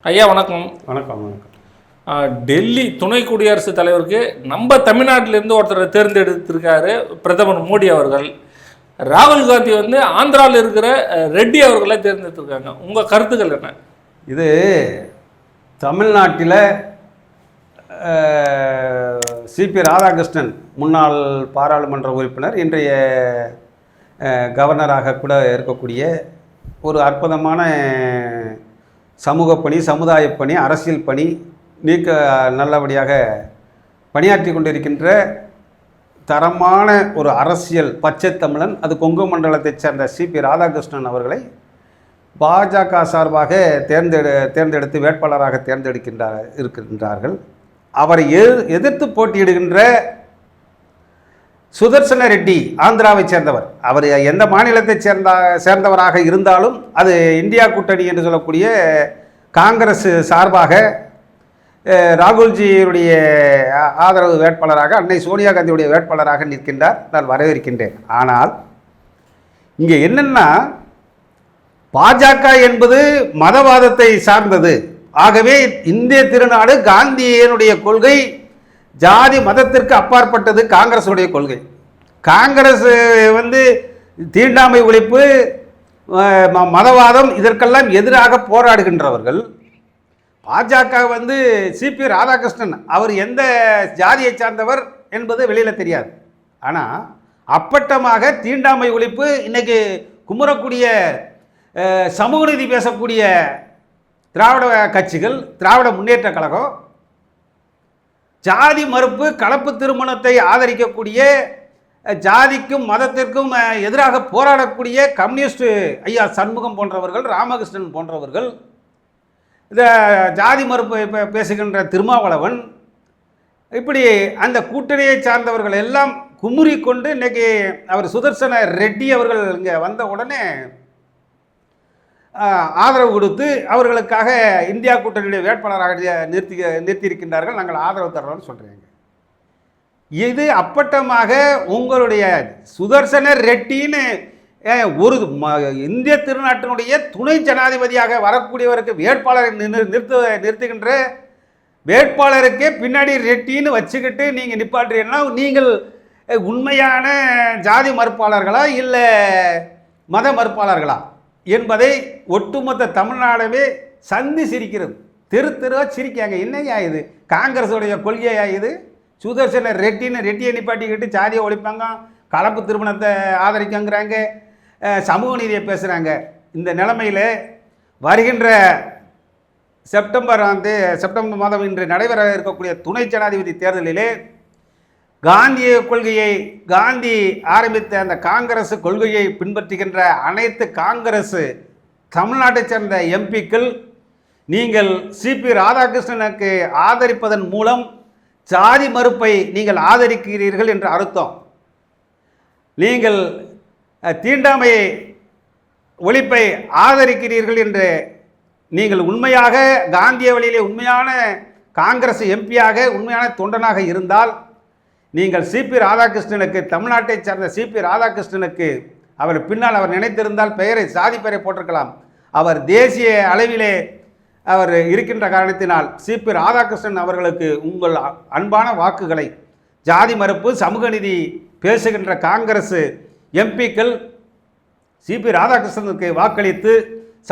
ஐயா வணக்கம். வணக்கம். டெல்லி துணை குடியரசுத் தலைவருக்கு நம்ம தமிழ்நாட்டிலேருந்து ஒருத்தரை தேர்ந்தெடுத்திருக்காரு பிரதமர் மோடி அவர்கள். ராகுல் காந்தி ஆந்திராவில் இருக்கிற ரெட்டி அவர்களை தேர்ந்தெடுத்திருக்காங்க. உங்கள் கருத்துக்கள் என்ன? இது தமிழ்நாட்டில் சிபி ராதாகிருஷ்ணன் முன்னாள் பாராளுமன்ற உறுப்பினர், இன்றைய கவர்னராக கூட இருக்கக்கூடிய ஒரு அற்புதமான சமூக பணி, சமுதாய பணி, அரசியல் பணி நல்லபடியாக பணியாற்றி கொண்டிருக்கின்ற தரமான ஒரு அரசியல் பச்சை தமிழன், அது கொங்கு மண்டலத்தைச் சேர்ந்த சிபி ராதாகிருஷ்ணன் அவர்களை பாஜக சார்பாக தேர்ந்தெடுத்து வேட்பாளராக இருக்கின்றார்கள். அவரை எதிர்த்து போட்டியிடுகின்ற சுதர்சன ரெட்டி ஆந்திராவை சேர்ந்தவர். அவர் எந்த மாநிலத்தை சேர்ந்தவராக இருந்தாலும் அது இந்தியா கூட்டணி என்று சொல்லக்கூடிய காங்கிரஸ் சார்பாக ராகுல்ஜியுடைய ஆதரவு வேட்பாளராக, அன்னை சோனியா காந்தியுடைய வேட்பாளராக நிற்கின்றார். நான் வரவேற்கின்றேன். ஆனால் இங்கே என்னென்னா, பாஜக என்பது மதவாதத்தை சார்ந்தது. ஆகவே இந்திய திருநாடு காந்தியினுடைய கொள்கை ஜாதி மதத்திற்கு அப்பாற்பட்டது காங்கிரஸுடைய கொள்கை. காங்கிரஸ் தீண்டாமை ஒழிப்பு, மதவாதம் இதற்கெல்லாம் எதிராக போராடுகின்றவர்கள். பாஜக சிபி ராதாகிருஷ்ணன் அவர் எந்த ஜாதியை சார்ந்தவர் என்பது வெளியில் தெரியாது. ஆனால் அப்பட்டமாக தீண்டாமை ஒழிப்பு இன்னைக்கு குமுறக்கூடிய சமூக நீதி பேசக்கூடிய திராவிட கட்சிகள், திராவிட முன்னேற்ற கழகம், ஜாதி மறுப்பு கலப்பு திருமணத்தை ஆதரிக்கக்கூடிய, ஜாதிக்கும் மதத்திற்கும் எதிராக போராடக்கூடிய கம்யூனிஸ்ட் ஐயா சண்முகம் போன்றவர்கள், ராமகிருஷ்ணன் போன்றவர்கள், இந்த ஜாதி மறுப்பு பேசுகின்ற திருமாவளவன், இப்படி அந்த கூட்டணியை சார்ந்தவர்கள் எல்லாம் குமுறி கொண்டு இன்னைக்கு அவர் சுதர்சன ரெட்டி அவர்கள் இங்கே வந்த உடனே ஆதரவு கொடுத்து அவர்களுக்காக இந்தியா கூட்டணியுடைய வேட்பாளராக நிறுத்தியிருக்கின்றார்கள். நாங்கள் ஆதரவு தர்றோம்னு சொல்கிறீங்க. இது அப்பட்டமாக உங்களுடைய சுதர்சன ரெட்டின்னு ஒரு இந்திய திருநாட்டினுடைய துணை ஜனாதிபதியாக வரக்கூடியவருக்கு வேட்பாளரை நிறுத்துகின்ற வேட்பாளருக்கே பின்னாடி ரெட்டின்னு வச்சுக்கிட்டு நீங்கள் நிப்பாட்டுறீங்கன்னா நீங்கள் உண்மையான ஜாதி மறுப்பாளர்களா இல்லை மத மறுப்பாளர்களா என்பதை ஒட்டுமொத்த தமிழ்நாடவே சந்தி சிரிக்கிறது. தெருவா சிரிக்காங்க. என்னையா இது? காங்கிரஸுடைய கொள்கையா இது? சுதர்சன ரெட்டியை நிப்பாட்டிக்கிட்டு ஜாதியை ஒழிப்பாங்க, கலப்பு திருமணத்தை ஆதரிக்கங்கிறாங்க, சமூக நீதியை பேசுகிறாங்க. இந்த நிலைமையில் வருகின்ற செப்டம்பர் மாதம் இன்று நடைபெற இருக்கக்கூடிய துணை ஜனாதிபதி தேர்தலிலே காந்திய கொள்கையை, காந்தி ஆரம்பித்த அந்த காங்கிரஸ் கொள்கையை பின்பற்றுகின்ற அனைத்து காங்கிரஸ் தமிழ்நாட்டை சேர்ந்த எம்பிக்கள் நீங்கள் சிபி ராதாகிருஷ்ணனுக்கு ஆதரிப்பதன் மூலம் ஜாதி மறுப்பை நீங்கள் ஆதரிக்கிறீர்கள் என்று அர்த்தம். நீங்கள் தீண்டாமை ஒழிப்பை ஆதரிக்கிறீர்கள் என்று நீங்கள் உண்மையாக காந்திய வழியிலே உண்மையான காங்கிரஸ் எம்பியாக, உண்மையான தொண்டனாக இருந்தால் நீங்கள் சிபி ராதாகிருஷ்ணனுக்கு, தமிழ்நாட்டை சேர்ந்த சிபி ராதாகிருஷ்ணனுக்கு அவர் பின்னால் அவர் நினைத்திருந்தால் பெயரை, சாதி பெயரை போட்டிருக்கலாம். அவர் தேசிய அளவிலே அவர் இருக்கின்ற காரணத்தினால் சிபி ராதாகிருஷ்ணன் அவர்களுக்கு உங்கள் அன்பான வாக்குகளை, ஜாதி மறுப்பு சமூக நீதி பேசுகின்ற காங்கிரஸ் எம்பிக்கள் சிபி ராதாகிருஷ்ணனுக்கு வாக்களித்து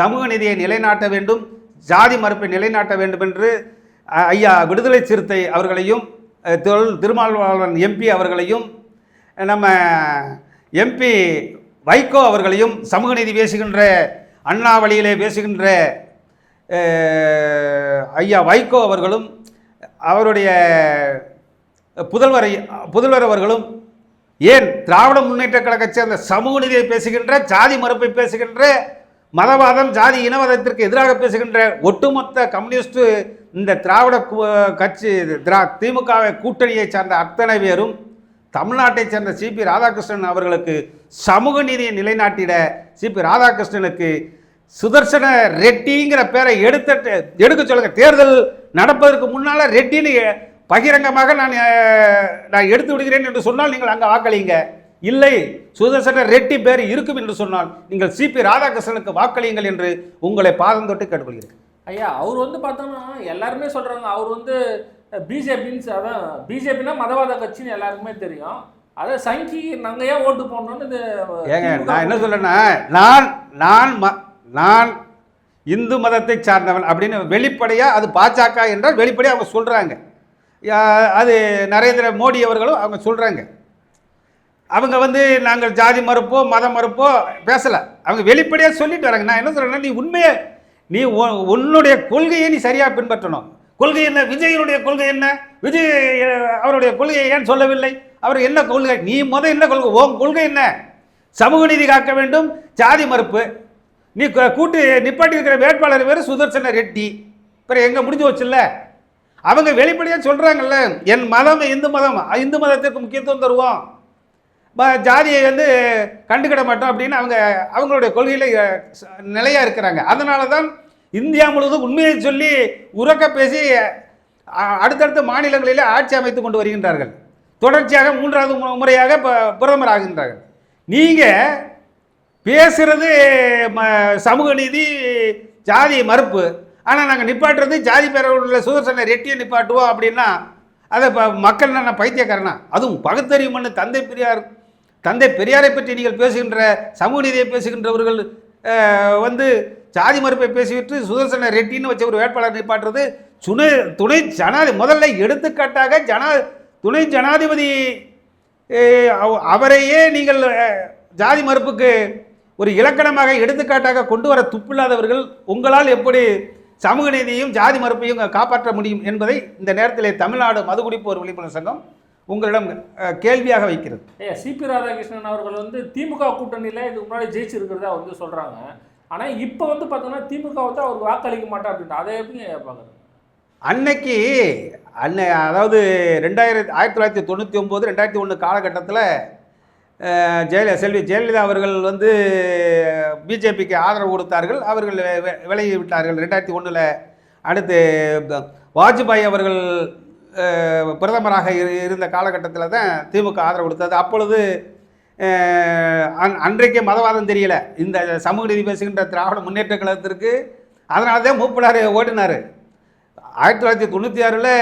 சமூக நீதியை நிலைநாட்ட வேண்டும், ஜாதி மறுப்பை நிலைநாட்ட வேண்டும் என்று ஐயா விடுதலை சிறுத்தை அவர்களையும், திருமாவளவன் எம்பி அவர்களையும், நம்ம எம்பி வைகோ அவர்களையும், சமூக நீதி பேசுகின்ற அண்ணா வழியிலே பேசுகின்ற ஐயா வைகோ அவர்களும், அவருடைய புதல்வர் அவர்களும், ஏன் திராவிட முன்னேற்ற கழகத்தை சேர்ந்த சமூக நீதியை பேசுகின்ற, ஜாதி மறுப்பை பேசுகின்ற, மதவாதம் ஜாதி இனவாதத்திற்கு எதிராக பேசுகின்ற ஒட்டுமொத்த கம்யூனிஸ்ட் இந்த திராவிட கட்சி திமுக கூட்டணியை சார்ந்த அத்தனை பேரும் தமிழ்நாட்டை சேர்ந்த சிபி ராதாகிருஷ்ணன் அவர்களுக்கு சமூக நீதியை நிலைநாட்டிட சிபி ராதாகிருஷ்ணனுக்கு சுதர்சன ரெட்டிங்கிற பேரை எடுக்க சொல்லுங்க. தேர்தல் நடப்பதற்கு முன்னால் ரெட்டின்னு பகிரங்கமாக நான் எடுத்து விடுகிறேன் என்று சொன்னால் நீங்கள் அங்கே வாக்களிங்க. இல்லை, சுதர்சன ரெட்டி பேர் இருக்கும் என்று சொன்னால் நீங்கள் சிபி ராதாகிருஷ்ணனுக்கு வாக்களியுங்கள் என்று உங்களை பாதம் தொட்டு கேட்டுக்கொள்கிறேன். ஐயா அவர் வந்து பார்த்தோம்னா எல்லாருமே சொல்கிறாங்க அவர் வந்து பிஜேபின்னு, அதான் பிஜேபினா மதவாத கட்சின்னு எல்லாருக்குமே தெரியும். அதை சங்கி நாங்கள் ஏன் ஓட்டு போடணும்னு இது ஏங்க நான் என்ன சொல்றேன்னா, நான் இந்து மதத்தை சார்ந்தவன் அப்படின்னு வெளிப்படையாக, அது பாஜக என்றால் வெளிப்படையாக அவங்க சொல்கிறாங்க. அது நரேந்திர மோடி அவர்களும் அவங்க சொல்கிறாங்க. அவங்க வந்து நாங்கள் ஜாதி மறுப்போ மதம் மறுப்போ பேசலை, அவங்க வெளிப்படையாக சொல்லிட்டு வராங்க. நான் என்ன சொல்கிறேன்னா, நீ உண்மையை நீ உன்னுடைய கொள்கையை நீ சரியாக பின்பற்றணும். கொள்கை என்ன? விஜயனுடைய கொள்கை என்ன? விஜய் அவருடைய கொள்கையை ஏன் சொல்லவில்லை? அவர் என்ன கொள்கை? நீ என்ன கொள்கை? உன் கொள்கை என்ன? சமூக நீதி காக்க வேண்டும், ஜாதி மறுப்பு. நீ கூட்டு நிப்பாட்டி இருக்கிற வேட்பாளர் பேர் சுதர்சன ரெட்டி. பிறகு எங்கே முடிஞ்சு வச்சுல்ல? அவங்க வெளிப்படையாக சொல்கிறாங்கல்ல, என் மதம் இந்து மதம், இந்து மதத்திற்கு முக்கியத்துவம் தருவோம், ஜாதியை வந்து கண்டுக்கிட மாட்டோம் அப்படின்னு அவங்களுடைய கொள்கையில் நிலையாக இருக்கிறாங்க. அதனால தான் இந்தியா முழுவதும் உண்மையை சொல்லி உறக்க பேசி அடுத்தடுத்த மாநிலங்களிலே ஆட்சி அமைத்து கொண்டு வருகின்றார்கள். தொடர்ச்சியாக 3வது முறையாக பிரதமர் ஆகின்றார்கள். நீங்கள் பேசுகிறது சமூக நீதி, ஜாதி மறுப்பு. ஆனால் நாங்கள் நிப்பாட்டுறது ஜாதி பேரில் உள்ள சுதர்சன ரெட்டியை நிப்பாட்டுவோம் அப்படின்னா அதை மக்கள் நான் பைத்தியக்காரனா? அதுவும் பகுத்தறிவுன்னு தந்தை பெரியாரை பற்றி நீங்கள் பேசுகின்ற சமூக நீதியை பேசுகின்றவர்கள் வந்து ஜாதி மறுப்பை பேசிவிட்டு சுதர்சன ரெட்டின்னு வச்ச ஒரு வேட்பாளர் நிப்பாட்டுறது துணை ஜனாதிபதி. முதல்ல எடுத்துக்காட்டாக துணை ஜனாதிபதி அவரையே நீங்கள் ஜாதி மறுப்புக்கு ஒரு இலக்கணமாக எடுத்துக்காட்டாக கொண்டு வர துப்பில்லாதவர்கள் உங்களால் எப்படி சமூக நீதியையும் ஜாதி மறுப்பையும் காப்பாற்ற முடியும் என்பதை இந்த நேரத்தில் தமிழ்நாடு மதுகுடிப்போர் விழிப்புணர்வு சங்கம் உங்களிடம் கேள்வியாக வைக்கிறது. சிபி ராதாகிருஷ்ணன் அவர்கள் வந்து திமுக கூட்டணியில் இதுக்கு முன்னாடி ஜெயிச்சிருக்கிறதா வந்து சொல்கிறாங்க. ஆனால் இப்போ வந்து பார்த்தோன்னா திமுக வந்து அவருக்கு வாக்களிக்க மாட்டா அப்படின்ட்டு அதை எப்படி பார்க்குறது? அன்னைக்கு அதாவது 1999 2001 காலகட்டத்தில் செல்வி ஜெயலலிதா அவர்கள் வந்து பிஜேபிக்கு ஆதரவு கொடுத்தார்கள். அவர்கள் விலகி விட்டார்கள் 2001. அடுத்து வாஜ்பாய் அவர்கள் பிரதமராக இருந்த காலகட்டத்தில் தான் திமுக ஆதரவு கொடுத்தது. அப்பொழுது அன்றைக்கே மதவாதம் தெரியல இந்த சமூக நீதி பேசுகின்ற திராவிட முன்னேற்ற கழகத்திற்கு. அதனால தான் மூப்பனார் ஓடினார். 1996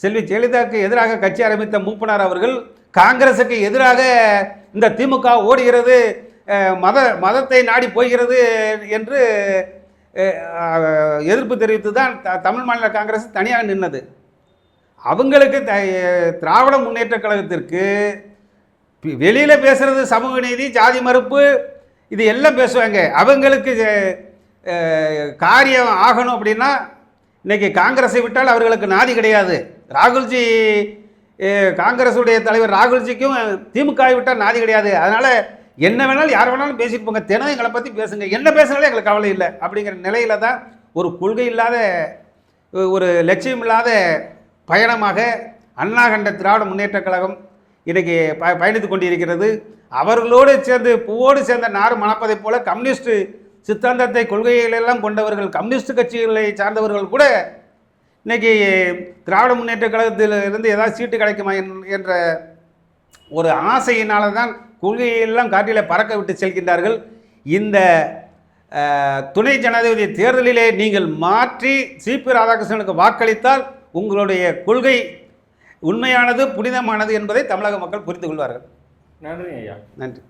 செல்வி ஜெயலலிதாவுக்கு எதிராக கட்சி ஆரம்பித்த மூப்பனார் அவர்கள் காங்கிரஸுக்கு எதிராக இந்த திமுக ஓடுகிறது, மதத்தை நாடி போகிறது என்று எதிர்ப்பு தெரிவித்து தான் தமிழ் மாநில காங்கிரஸ் தனியாக நின்னது. அவங்களுக்கு திராவிட முன்னேற்ற கழகத்திற்கு வெளியில் பேசுகிறது சமூக நீதி, ஜாதி மறுப்பு, இது எல்லாம் பேசுவாங்க. அவங்களுக்கு காரியம் ஆகணும் அப்படின்னா இன்றைக்கி காங்கிரஸை விட்டால் அவர்களுக்கு நாதி கிடையாது. ராகுல்ஜி, காங்கிரஸுடைய தலைவர் ராகுல்ஜிக்கும் திமுகவை விட்டால் நாதி கிடையாது. அதனால் என்ன வேணாலும் யார் வேணாலும் பேசிட்டு போங்க, தினம் எங்களை பற்றி பேசுங்க, என்ன பேசுனாலே எங்களுக்கு கவலை இல்லை அப்படிங்கிற நிலையில் தான் ஒரு கொள்கை இல்லாத, ஒரு லட்சியம் இல்லாத பயணமாக அண்ணா கண்ட திராவிட முன்னேற்ற கழகம் இன்றைக்கி பயணித்து கொண்டிருக்கிறது. அவர்களோடு சேர்ந்து பூவோடு சேர்ந்த நார் மணப்பதை போல கம்யூனிஸ்ட் சித்தாந்தத்தை கொள்கைகளெல்லாம் கொண்டவர்கள், கம்யூனிஸ்ட் கட்சிகளை சார்ந்தவர்கள் கூட இன்றைக்கி திராவிட முன்னேற்ற கழகத்தில் இருந்து ஏதாவது சீட்டு கிடைக்குமா என்ற ஒரு ஆசையினால தான் கொள்கையெல்லாம் காற்றில் பறக்க விட்டு செல்கின்றார்கள். இந்த துணை ஜனாதிபதி தேர்தலிலே நீங்கள் மாற்றி சிபி ராதாகிருஷ்ணனுக்கு வாக்களித்தால் உங்களுடைய கொள்கை உண்மையானது, புனிதமானது என்பதை தமிழக மக்கள் புரிந்து கொள்வார்கள். நன்றி ஐயா. நன்றி.